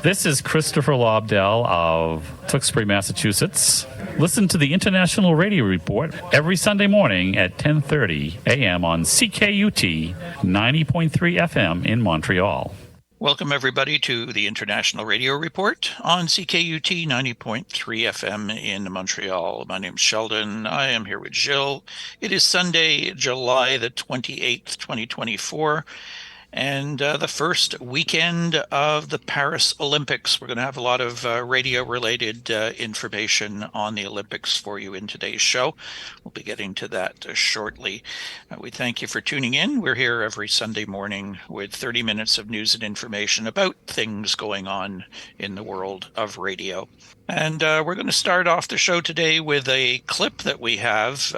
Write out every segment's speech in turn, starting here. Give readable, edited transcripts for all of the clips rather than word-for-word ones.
This is Christopher Lobdell of Tewksbury, Massachusetts. Listen to the International Radio Report every Sunday morning at 10:30 a.m. on CKUT 90.3 FM in Montreal. Welcome, everybody, to the International Radio Report on CKUT 90.3 FM in Montreal. My name's Sheldon. I am here with Jill. It is Sunday, July the 28th, 2024. And the first weekend of the Paris Olympics. We're going to have a lot of radio-related information on the Olympics for you in today's show. We'll be getting to that shortly. We thank you for tuning in. We're here every Sunday morning with 30 minutes of news and information about things going on in the world of radio. And we're going to start off the show today with a clip that we have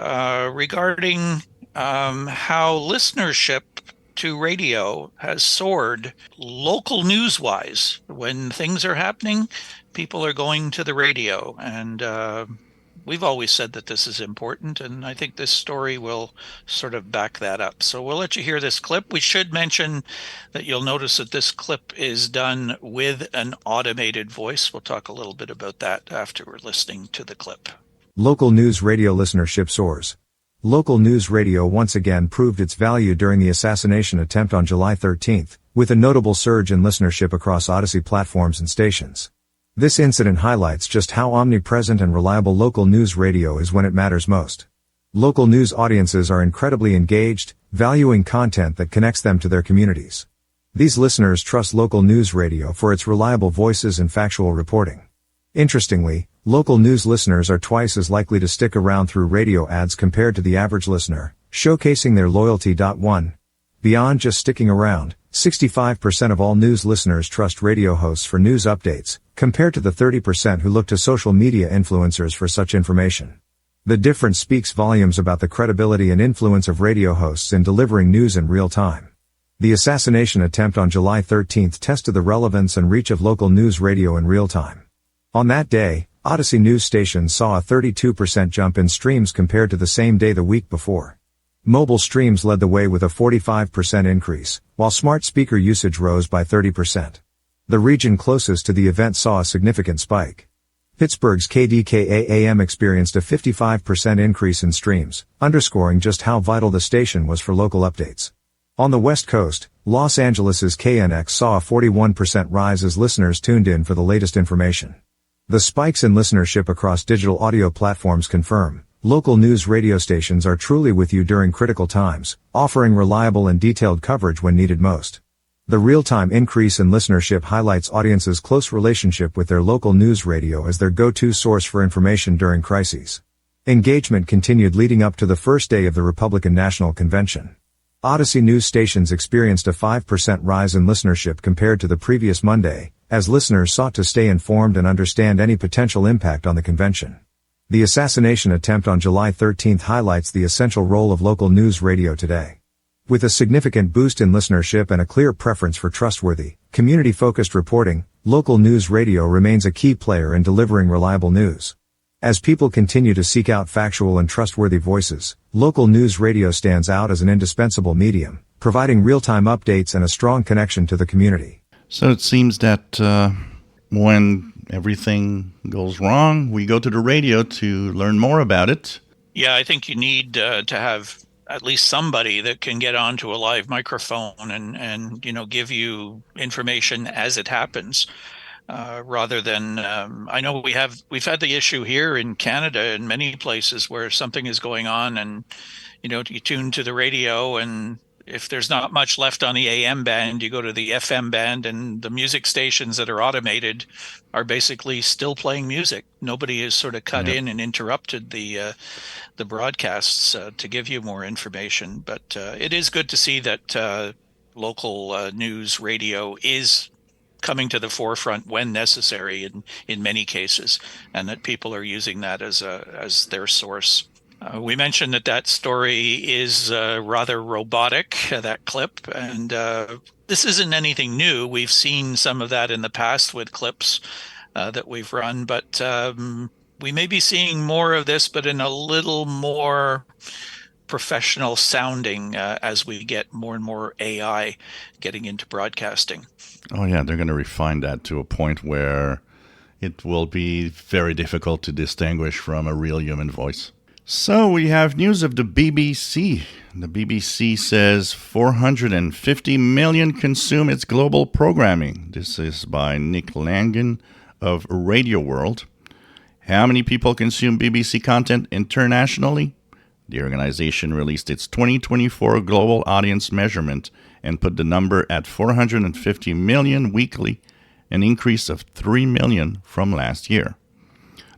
regarding how listenership to radio has soared local news-wise. When things are happening, people are going to the radio. And we've always said that this is important, and I think this story will sort of back that up. So we'll let you hear this clip. We should mention that you'll notice that this clip is done with an automated voice. We'll talk a little bit about that after we're listening to the clip. Local news radio listenership soars. Local news radio once again proved its value during the assassination attempt on July 13, with a notable surge in listenership across Audacy platforms and stations. This incident highlights just how omnipresent and reliable local news radio is when it matters most. Local news audiences are incredibly engaged, valuing content that connects them to their communities. These listeners trust local news radio for its reliable voices and factual reporting. Interestingly, local news listeners are twice as likely to stick around through radio ads compared to the average listener, showcasing their loyalty. Beyond just sticking around, 65% of all news listeners trust radio hosts for news updates, compared to the 30% who look to social media influencers for such information. The difference speaks volumes about the credibility and influence of radio hosts in delivering news in real time. The assassination attempt on July 13 tested the relevance and reach of local news radio in real time. On that day, Audacy news stations saw a 32% jump in streams compared to the same day the week before. Mobile streams led the way with a 45% increase, while smart speaker usage rose by 30%. The region closest to the event saw a significant spike. Pittsburgh's KDKA-AM experienced a 55% increase in streams, underscoring just how vital the station was for local updates. On the West Coast, Los Angeles's KNX saw a 41% rise as listeners tuned in for the latest information. The spikes in listenership across digital audio platforms confirm, local news radio stations are truly with you during critical times, offering reliable and detailed coverage when needed most. The real-time increase in listenership highlights audiences' close relationship with their local news radio as their go-to source for information during crises. Engagement continued leading up to the first day of the Republican National Convention. Audacy news stations experienced a 5% rise in listenership compared to the previous Monday, as listeners sought to stay informed and understand any potential impact on the convention. The assassination attempt on July 13 highlights the essential role of local news radio today. With a significant boost in listenership and a clear preference for trustworthy, community-focused reporting, local news radio remains a key player in delivering reliable news. As people continue to seek out factual and trustworthy voices, local news radio stands out as an indispensable medium, providing real-time updates and a strong connection to the community. So it seems that when everything goes wrong, we go to the radio to learn more about it. Yeah, I think you need to have at least somebody that can get onto a live microphone and give you information as it happens, rather than I know we've had the issue here in Canada in many places where something is going on and you tune to the radio, and if there's not much left on the AM band, you go to the FM band, and the music stations that are automated are basically still playing music. Nobody has sort of cut in and interrupted the broadcasts to give you more information. But it is good to see that local news radio is coming to the forefront when necessary in many cases, and that people are using that as their source. We mentioned that story is rather robotic, that clip, and this isn't anything new. We've seen some of that in the past with clips that we've run, but we may be seeing more of this, but in a little more professional sounding as we get more and more AI getting into broadcasting. Oh, yeah, they're going to refine that to a point where it will be very difficult to distinguish from a real human voice. So we have news of the BBC. The BBC says 450 million consume its global programming. This is by Nick Langan of Radioworld. How many people consume BBC content internationally? The organization released its 2024 global audience measurement and put the number at 450 million weekly, an increase of 3 million from last year.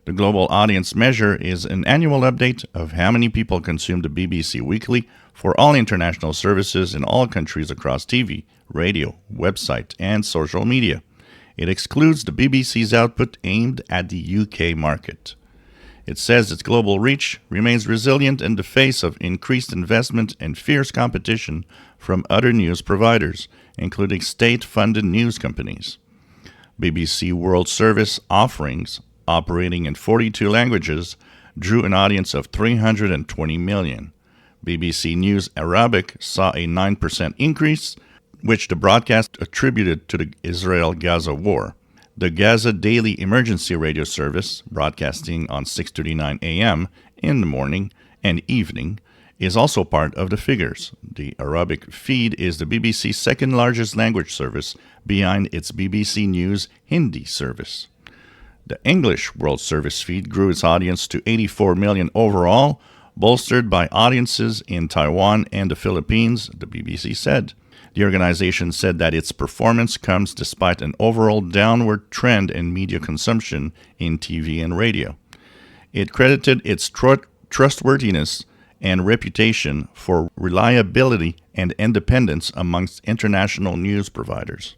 The global audience measure is an annual update of how many people consume the BBC weekly for all international services in all countries across TV, radio, website, and social media. It excludes the BBC's output aimed at the UK market. It says its global reach remains resilient in the face of increased investment and fierce competition from other news providers, including state-funded news companies. BBC World Service offerings, operating in 42 languages, drew an audience of 320 million. BBC News Arabic saw a 9% increase, which the broadcast attributed to the Israel-Gaza war. The Gaza Daily Emergency Radio Service, broadcasting on 6:39 a.m. in the morning and evening, is also part of the figures. The Arabic feed is the BBC's second largest language service behind its BBC News Hindi service. The English World Service feed grew its audience to 84 million overall, bolstered by audiences in Taiwan and the Philippines, the BBC said. The organization said that its performance comes despite an overall downward trend in media consumption in TV and radio. It credited its trustworthiness and reputation for reliability and independence amongst international news providers.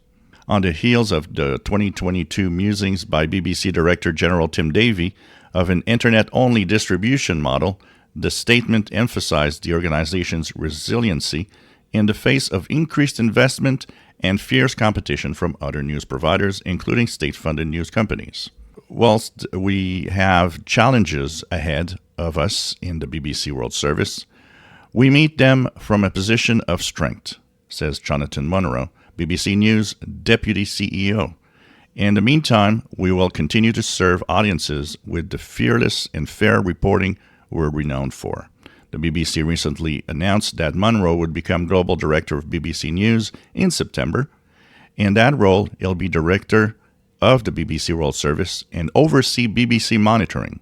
On the heels of the 2022 musings by BBC Director General Tim Davie of an internet-only distribution model, the statement emphasized the organization's resiliency in the face of increased investment and fierce competition from other news providers, including state-funded news companies. Whilst we have challenges ahead of us in the BBC World Service, we meet them from a position of strength, says Jonathan Munro, BBC News Deputy CEO. In the meantime, we will continue to serve audiences with the fearless and fair reporting we're renowned for. The BBC recently announced that Munro would become Global Director of BBC News in September. In that role, he'll be Director of the BBC World Service and oversee BBC monitoring.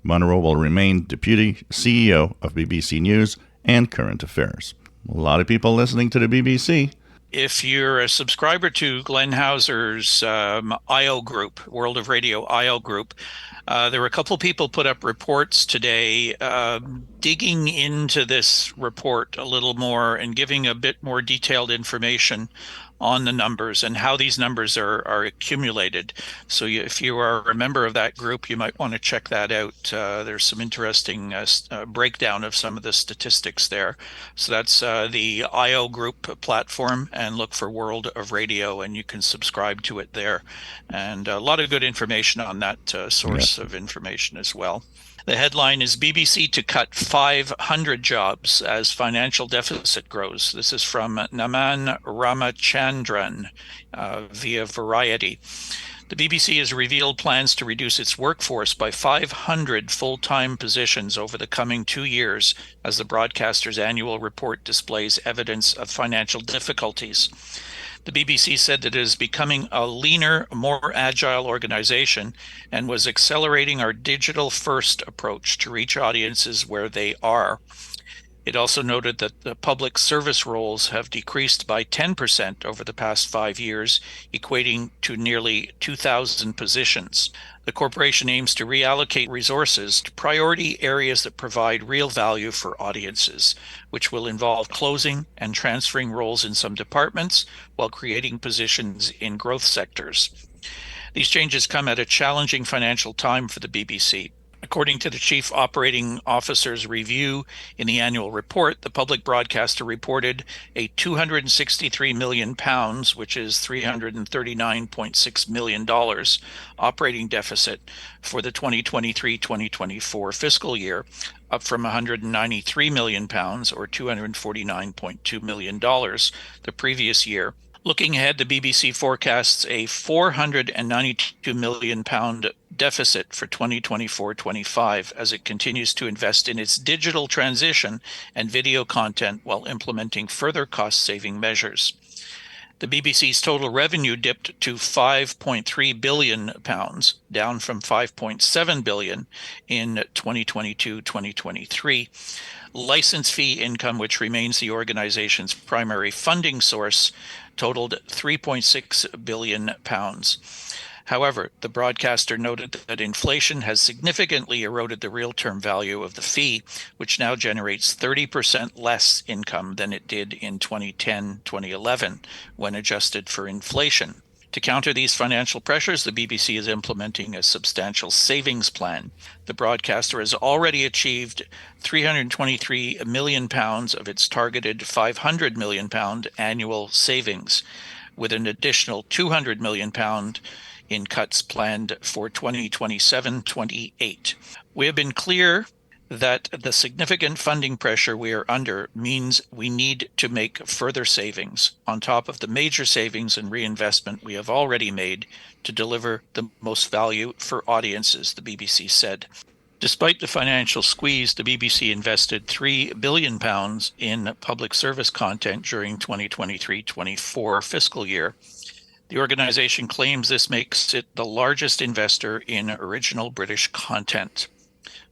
Munro will remain Deputy CEO of BBC News and Current Affairs. A lot of people listening to the BBC. If you're a subscriber to Glenn Hauser's IO group, World of Radio IO group, there were a couple people put up reports today digging into this report a little more and giving a bit more detailed information on the numbers and how these numbers are accumulated. So if you are a member of that group, you might want to check that out. There's some interesting breakdown of some of the statistics there. So that's the IO group platform, and look for World of Radio, and you can subscribe to it there. And a lot of good information on that source of information as well. The headline is BBC to cut 500 jobs as financial deficit grows. This is from Naman Ramachandran via Variety. The BBC has revealed plans to reduce its workforce by 500 full-time positions over the coming 2 years as the broadcaster's annual report displays evidence of financial difficulties. The BBC said that it is becoming a leaner, more agile organization and was accelerating our digital-first approach to reach audiences where they are. It also noted that the public service roles have decreased by 10% over the past 5 years, equating to nearly 2,000 positions. The corporation aims to reallocate resources to priority areas that provide real value for audiences, which will involve closing and transferring roles in some departments while creating positions in growth sectors. These changes come at a challenging financial time for the BBC. According to the Chief Operating Officer's review in the annual report, the public broadcaster reported a £263 million, which is $339.6 million, operating deficit for the 2023-2024 fiscal year, up from £193 million, or $249.2 million, the previous year. Looking ahead, the BBC forecasts a £492 million deficit for 2024-25 as it continues to invest in its digital transition and video content while implementing further cost-saving measures. The BBC's total revenue dipped to £5.3 billion, down from £5.7 billion in 2022-2023. License fee income, which remains the organization's primary funding source, totaled £3.6 billion. However, the broadcaster noted that inflation has significantly eroded the real-term value of the fee, which now generates 30% less income than it did in 2010-2011, when adjusted for inflation. To counter these financial pressures, the BBC is implementing a substantial savings plan. The broadcaster has already achieved £323 million of its targeted £500 million annual savings, with an additional £200 million in cuts planned for 2027-28. We have been clear that the significant funding pressure we are under means we need to make further savings on top of the major savings and reinvestment we have already made to deliver the most value for audiences, the BBC said. Despite the financial squeeze, the BBC invested £3 billion in public service content during 2023-24 fiscal year. The organization claims this makes it the largest investor in original British content.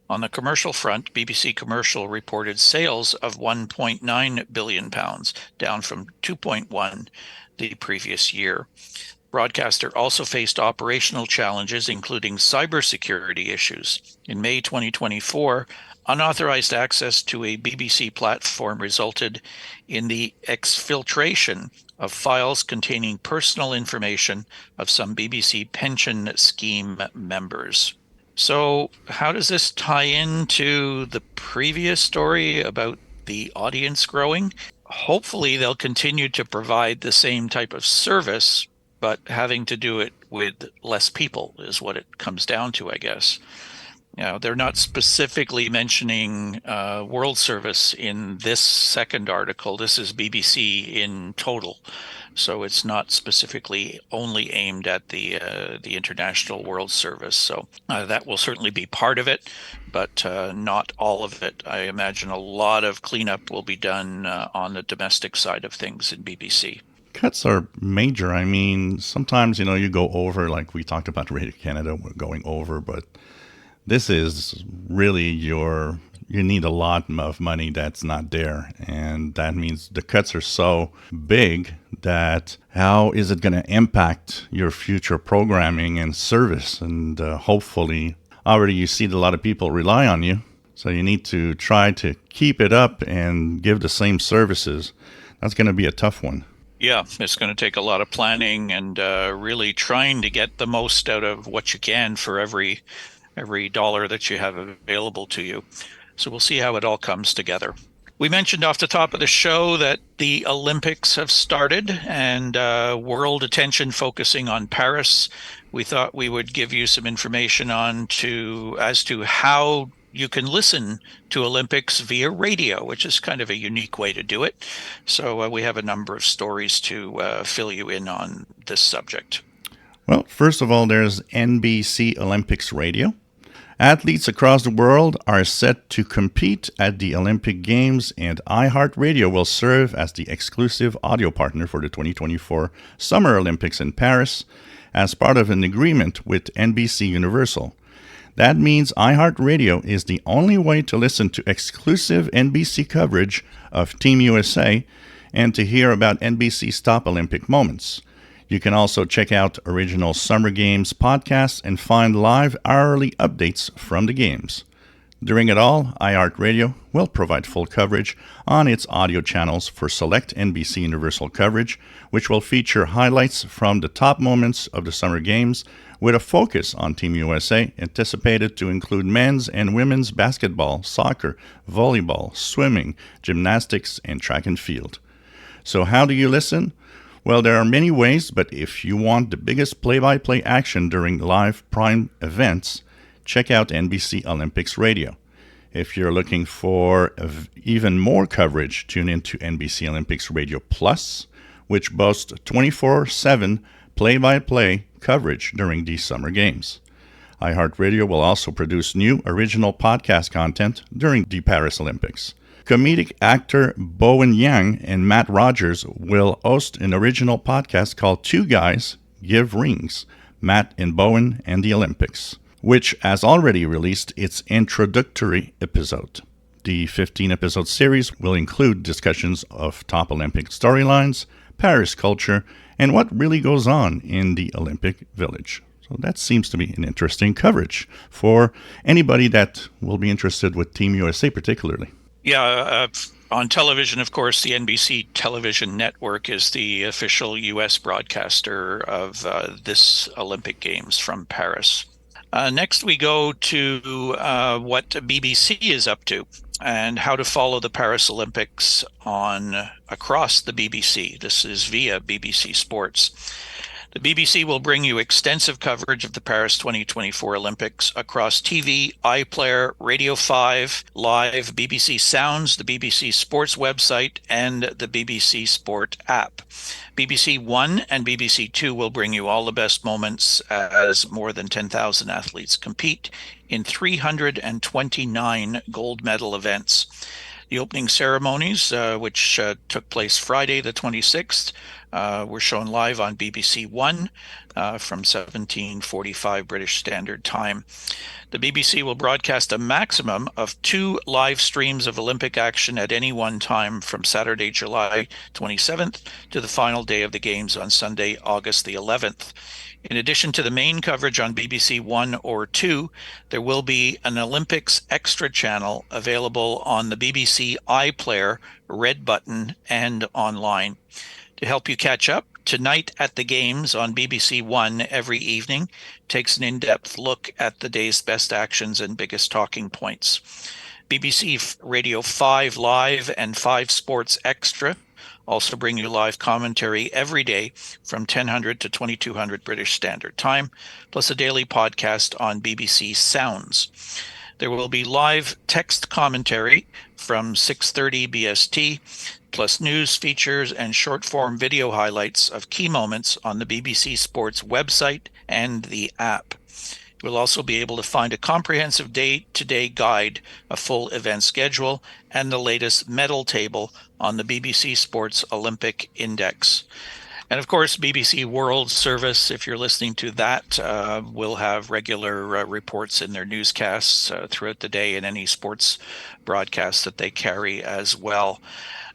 On the commercial front, BBC Commercial reported sales of £1.9 billion, down from £2.1 the previous year. Broadcaster also faced operational challenges, including cybersecurity issues. In May 2024, unauthorized access to a BBC platform resulted in the exfiltration of files containing personal information of some BBC pension scheme members. So how does this tie into the previous story about the audience growing? Hopefully they'll continue to provide the same type of service, but having to do it with less people is what it comes down to, I guess. You know, they're not specifically mentioning World Service in this second article. This is BBC in total. So it's not specifically only aimed at the International World Service. So that will certainly be part of it, but not all of it. I imagine a lot of cleanup will be done on the domestic side of things in BBC. Cuts are major. I mean, sometimes, you go over, like we talked about Radio Canada, we're going over, but this is really you need a lot of money that's not there. And that means the cuts are so big that how is it going to impact your future programming and service? And hopefully, already you see that a lot of people rely on you. So you need to try to keep it up and give the same services. That's going to be a tough one. Yeah, it's going to take a lot of planning and really trying to get the most out of what you can for every dollar that you have available to you. So we'll see how it all comes together. We mentioned off the top of the show that the Olympics have started and world attention focusing on Paris. We thought we would give you some information as to how you can listen to Olympics via radio, which is kind of a unique way to do it. So we have a number of stories to fill you in on this subject. Well, first of all, there's NBC Olympics Radio. Athletes across the world are set to compete at the Olympic Games, and iHeartRadio will serve as the exclusive audio partner for the 2024 Summer Olympics in Paris as part of an agreement with NBC Universal. That means iHeartRadio is the only way to listen to exclusive NBC coverage of Team USA and to hear about NBC's top Olympic moments. You can also check out original Summer Games podcasts and find live hourly updates from the games. During it all, iHeartRadio will provide full coverage on its audio channels for select NBC Universal coverage, which will feature highlights from the top moments of the Summer Games with a focus on Team USA, anticipated to include men's and women's basketball, soccer, volleyball, swimming, gymnastics, and track and field. So how do you listen? Well, there are many ways, but if you want the biggest play-by-play action during live prime events, check out NBC Olympics Radio. If you're looking for even more coverage, tune into NBC Olympics Radio Plus, which boasts 24/7 play-by-play coverage during these Summer Games. iHeartRadio will also produce new original podcast content during the Paris Olympics. Comedic actor Bowen Yang and Matt Rogers will host an original podcast called Two Guys Give Rings, Matt and Bowen and the Olympics, which has already released its introductory episode. The 15-episode series will include discussions of top Olympic storylines, Paris culture, and what really goes on in the Olympic Village. So that seems to be an interesting coverage for anybody that will be interested with Team USA particularly. Yeah, on television, of course, the NBC television network is the official U.S. broadcaster of this Olympic Games from Paris. Next, we go to what BBC is up to and how to follow the Paris Olympics across the BBC. This is via BBC Sports. The BBC will bring you extensive coverage of the Paris 2024 Olympics across TV, iPlayer, Radio 5, Live, BBC Sounds, the BBC Sports website, and the BBC Sport app. BBC One and BBC Two will bring you all the best moments as more than 10,000 athletes compete in 329 gold medal events. The opening ceremonies, which took place Friday the 26th, were shown live on BBC One from 17:45 British Standard Time. The BBC will broadcast a maximum of 2 live streams of Olympic action at any one time from Saturday, July 27th to the final day of the Games on Sunday, August the 11th. In addition to the main coverage on BBC One or Two, there will be an Olympics Extra channel available on the BBC iPlayer, Red Button, and online. To help you catch up, Tonight at the Games on BBC One every evening takes an in-depth look at the day's best actions and biggest talking points. BBC Radio 5 Live and 5 Sports Extra also bring you live commentary every day from 1000 to 2200 British Standard Time, plus a daily podcast on BBC Sounds. There will be live text commentary from 6:30 BST, plus news, features, and short-form video highlights of key moments on the BBC Sports website and the app. You will also be able to find a comprehensive day-to-day guide, a full event schedule, and the latest medal table on the BBC Sports Olympic Index. And of course, BBC World Service, if you're listening to that, will have regular reports in their newscasts throughout the day and any sports broadcasts that they carry as well.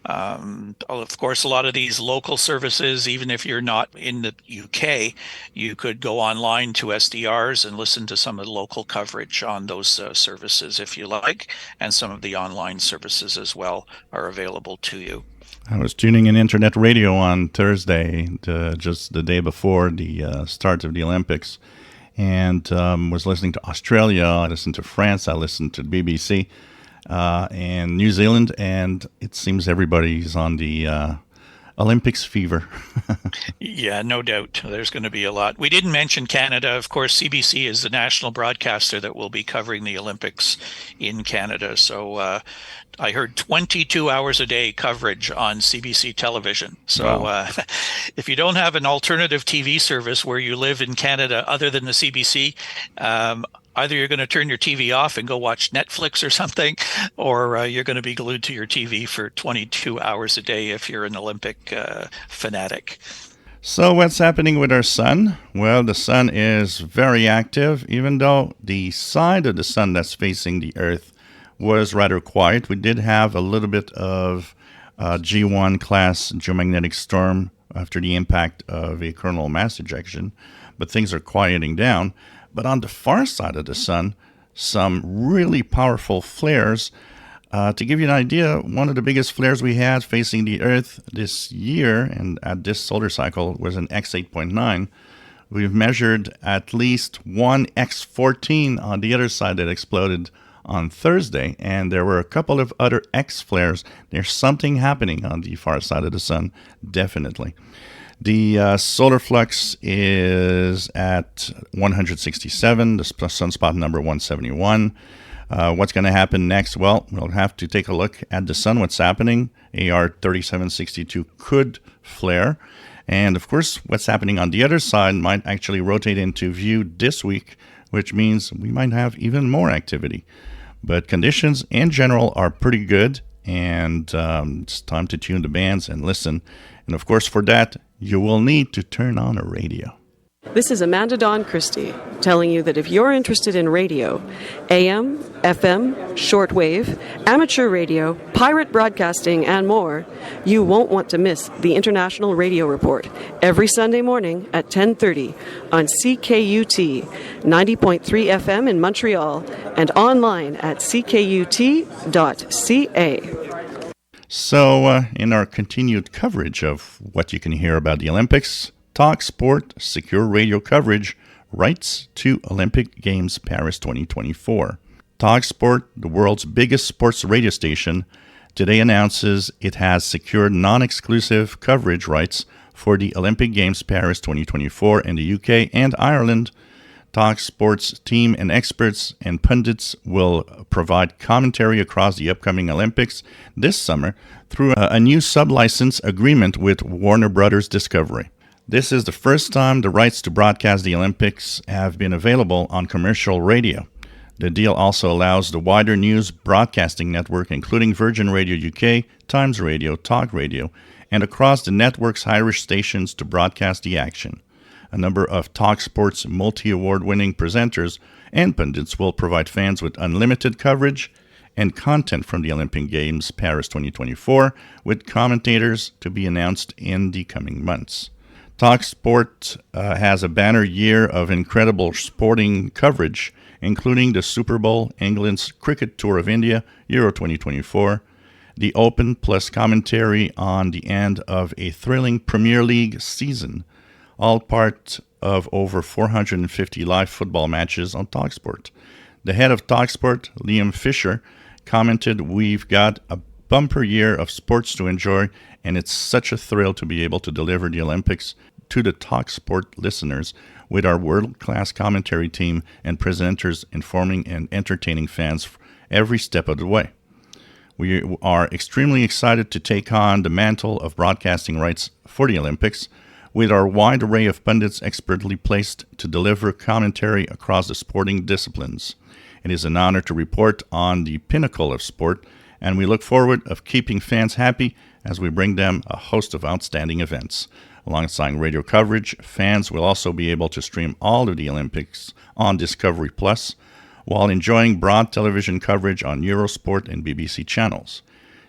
Of course, a lot of these local services, even if you're not in the UK, you could go online to SDRs and listen to some of the local coverage on those services if you like, and some of the online services as well are available to you. I was tuning in internet radio on Thursday, just the day before the start of the Olympics, and was listening to Australia, I listened to France, I listened to BBC, and New Zealand, and it seems everybody's on the Olympics fever. Yeah, no doubt. There's going to be a lot. We didn't mention Canada. Of course, CBC is the national broadcaster that will be covering the Olympics in Canada. So I heard 22 hours a day coverage on CBC television. So wow. If you don't have an alternative TV service where you live in Canada other than the CBC, either you're going to turn your TV off and go watch Netflix or something, or you're going to be glued to your TV for 22 hours a day if you're an Olympic fanatic. So what's happening with our sun? Well, the sun is very active, even though the side of the sun that's facing the Earth was rather quiet. We did have a little bit of G1 class geomagnetic storm after the impact of a coronal mass ejection, but things are quieting down. But on the far side of the sun, some really powerful flares. To give you an idea, one of the biggest flares we had facing the Earth this year and at this solar cycle was an X8.9. We've measured at least one X14 on the other side that exploded on Thursday, and there were a couple of other X flares. There's something happening on the far side of the sun, definitely. The solar flux is at 167, the sunspot number 171. What's going to happen next? Well, we'll have to take a look at the sun, what's happening. AR 3762 could flare. And of course, what's happening on the other side might actually rotate into view this week, which means we might have even more activity. But conditions in general are pretty good, and it's time to tune the bands and listen. And of course, for that, you will need to turn on a radio. This is Amanda Dawn Christie telling you that if you're interested in radio, AM, FM, shortwave, amateur radio, pirate broadcasting, and more, you won't want to miss the International Radio Report every Sunday morning at 10:30 on CKUT 90.3 FM in Montreal and online at ckut.ca. So, in our continued coverage of what you can hear about the Olympics, talkSPORT secure radio coverage rights to Olympic Games Paris 2024. talkSPORT, the world's biggest sports radio station, today announces it has secured non-exclusive coverage rights for the Olympic Games Paris 2024 in the UK and Ireland. talkSPORT's team and experts and pundits will provide commentary across the upcoming Olympics this summer through a new sub-license agreement with Warner Brothers Discovery. This is the first time the rights to broadcast the Olympics have been available on commercial radio. The deal also allows the wider news broadcasting network, including Virgin Radio UK, Times Radio, Talk Radio, and across the network's Irish stations to broadcast the action. A number of talkSPORT's multi-award-winning presenters and pundits will provide fans with unlimited coverage and content from the Olympic Games Paris 2024, with commentators to be announced in the coming months. talkSPORT has a banner year of incredible sporting coverage, including the Super Bowl, England's Cricket Tour of India, Euro 2024, the Open plus commentary on the end of a thrilling Premier League season, all part of over 450 live football matches on talkSPORT. The head of talkSPORT, Liam Fisher, commented, "We've got a bumper year of sports to enjoy, and it's such a thrill to be able to deliver the Olympics to the talkSPORT listeners with our world-class commentary team and presenters informing and entertaining fans every step of the way. We are extremely excited to take on the mantle of broadcasting rights for the Olympics with our wide array of pundits expertly placed to deliver commentary across the sporting disciplines. It is an honor to report on the pinnacle of sport, and we look forward to keeping fans happy as we bring them a host of outstanding events. Alongside radio coverage, fans will also be able to stream all of the Olympics on Discovery Plus, while enjoying broad television coverage on Eurosport and BBC channels.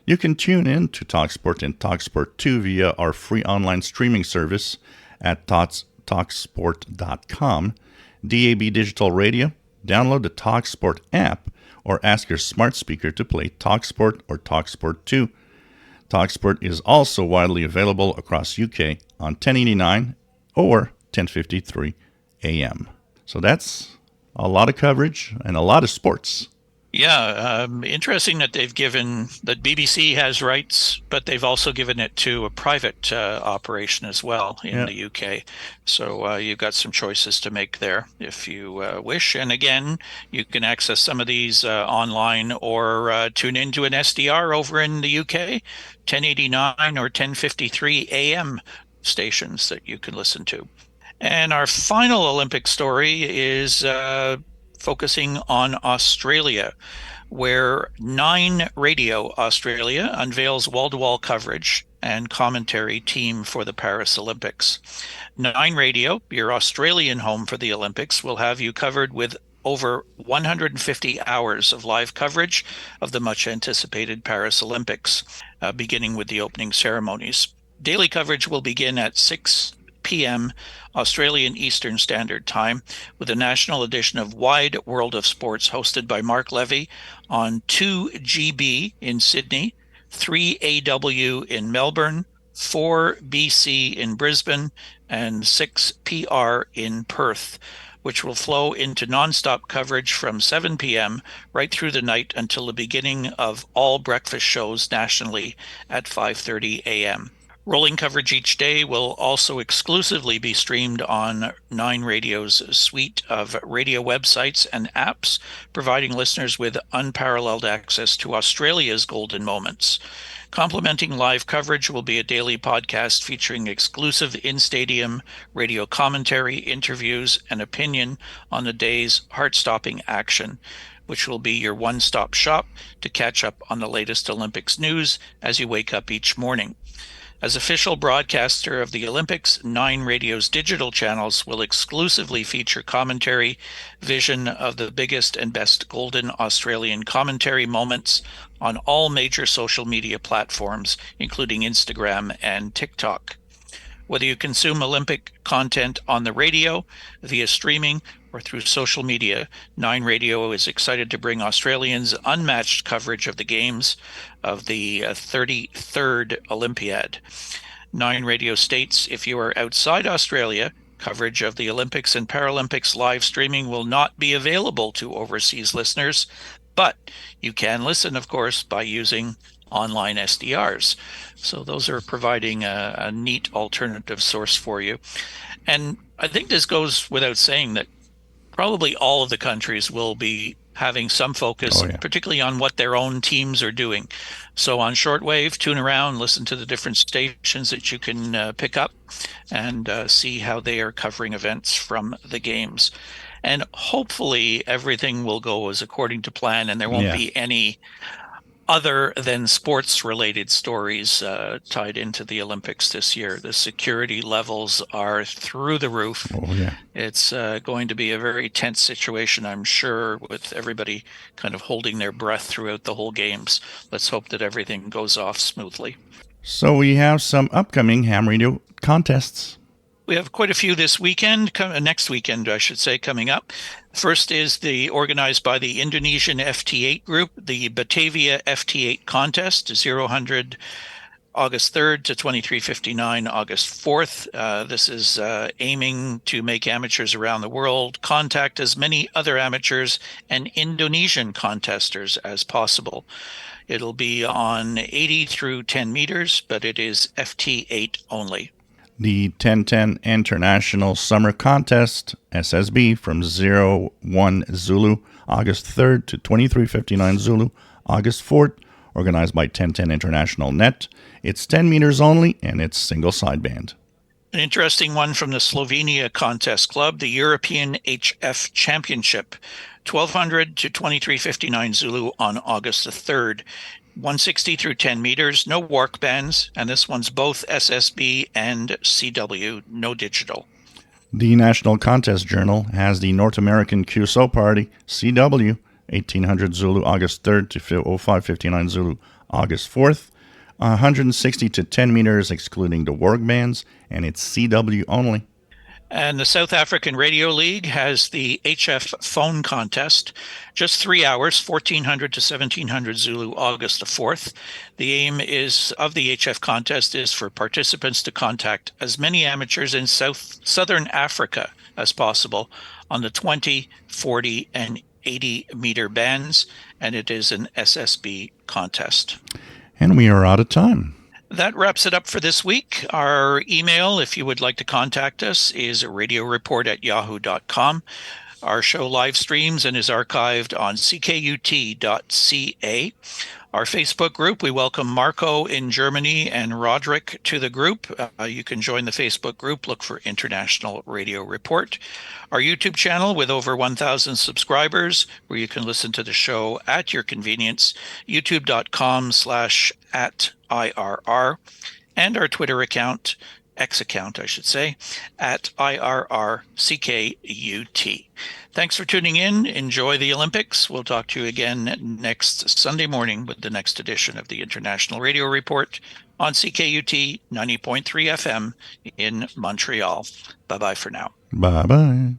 You can tune in to talkSPORT and talkSPORT 2 via our free online streaming service at talksport.com, DAB Digital Radio, download the talkSPORT app, or ask your smart speaker to play talkSPORT or talkSPORT 2. talkSPORT is also widely available across UK on 1089 or 1053 AM. So that's a lot of coverage and a lot of sports. Yeah, interesting that that BBC has rights, but they've also given it to a private operation as well in the UK. So you've got some choices to make there if you wish. And again, you can access some of these online or tune into an SDR over in the UK, 1089 or 1053 AM stations that you can listen to. And our final Olympic story is focusing on Australia, where 9 Radio Australia unveils wall-to-wall coverage and commentary team for the Paris Olympics. 9 Radio, your Australian home for the Olympics, will have you covered with over 150 hours of live coverage of the much-anticipated Paris Olympics, beginning with the opening ceremonies. Daily coverage will begin at 6 p.m. Australian Eastern Standard Time, with a national edition of Wide World of Sports hosted by Mark Levy on 2GB in Sydney, 3AW in Melbourne, 4BC in Brisbane, and 6PR in Perth, which will flow into nonstop coverage from 7 p.m. right through the night until the beginning of all breakfast shows nationally at 5:30 a.m. Rolling coverage each day will also exclusively be streamed on Nine Radio's suite of radio websites and apps, providing listeners with unparalleled access to Australia's golden moments. Complementing live coverage will be a daily podcast featuring exclusive in-stadium radio commentary, interviews, and opinion on the day's heart-stopping action, which will be your one-stop shop to catch up on the latest Olympics news as you wake up each morning. As official broadcaster of the Olympics, Nine Radio's digital channels will exclusively feature commentary, vision of the biggest and best golden Australian commentary moments on all major social media platforms, including Instagram and TikTok. Whether you consume Olympic content on the radio, via streaming, or through social media, Nine Radio is excited to bring Australians unmatched coverage of the Games of the 33rd Olympiad. Nine Radio states if you are outside Australia, coverage of the Olympics and Paralympics live streaming will not be available to overseas listeners, but you can listen, of course, by using online SDRs. So those are providing a neat alternative source for you. And I think this goes without saying that probably all of the countries will be having some focus, particularly on what their own teams are doing. So on shortwave, tune around, listen to the different stations that you can pick up and see how they are covering events from the Games. And hopefully everything will go as according to plan, and there won't be any other than sports-related stories tied into the Olympics this year. The security levels are through the roof. It's going to be a very tense situation, I'm sure, with everybody kind of holding their breath throughout the whole Games. Let's hope that everything goes off smoothly. So we have some upcoming ham radio contests. We have quite a few this weekend, next weekend, I should say, coming up. First is the organized by the Indonesian FT8 group, the Batavia FT8 Contest, 0-100 August 3rd to 23:59 August 4th. This is aiming to make amateurs around the world contact as many other amateurs and Indonesian contesters as possible. It'll be on 80 through 10 meters, but it is FT8 only. The 1010 International Summer Contest, SSB, from 01 Zulu, August 3rd to 23:59 Zulu, August 4th, organized by 1010 International Net. It's 10 meters only, and it's single sideband. An interesting one from the Slovenia Contest Club, the European HF Championship, 1200 to 23:59 Zulu on August the 3rd. 160 through 10 meters, no WARC bands, and this one's both SSB and CW, no digital. The National Contest Journal has the North American QSO Party, CW, 1800 Zulu, August 3rd to 05:59 Zulu, August 4th. 160 to 10 meters, excluding the WARC bands, and it's CW only. And the South African Radio League has the HF Phone Contest, just 3 hours, 1400 to 1700 Zulu, August the 4th. The aim of the HF contest is for participants to contact as many amateurs in Southern Africa as possible on the 20, 40, and 80 meter bands, and it is an SSB contest. And we are out of time. That wraps it up for this week. Our email, if you would like to contact us, is radioreport@yahoo.com. Our show live streams and is archived on ckut.ca. Our Facebook group, we welcome Marco in Germany and Roderick to the group. You can join the Facebook group. Look for International Radio Report. Our YouTube channel with over 1,000 subscribers, where you can listen to the show at your convenience, youtube.com/@IRR, and our Twitter account, X account, I should say, at IRRCKUT. Thanks for tuning in. Enjoy the Olympics. We'll talk to you again next Sunday morning with the next edition of the International Radio Report. on CKUT 90.3 FM in Montreal. Bye-bye for now. Bye-bye.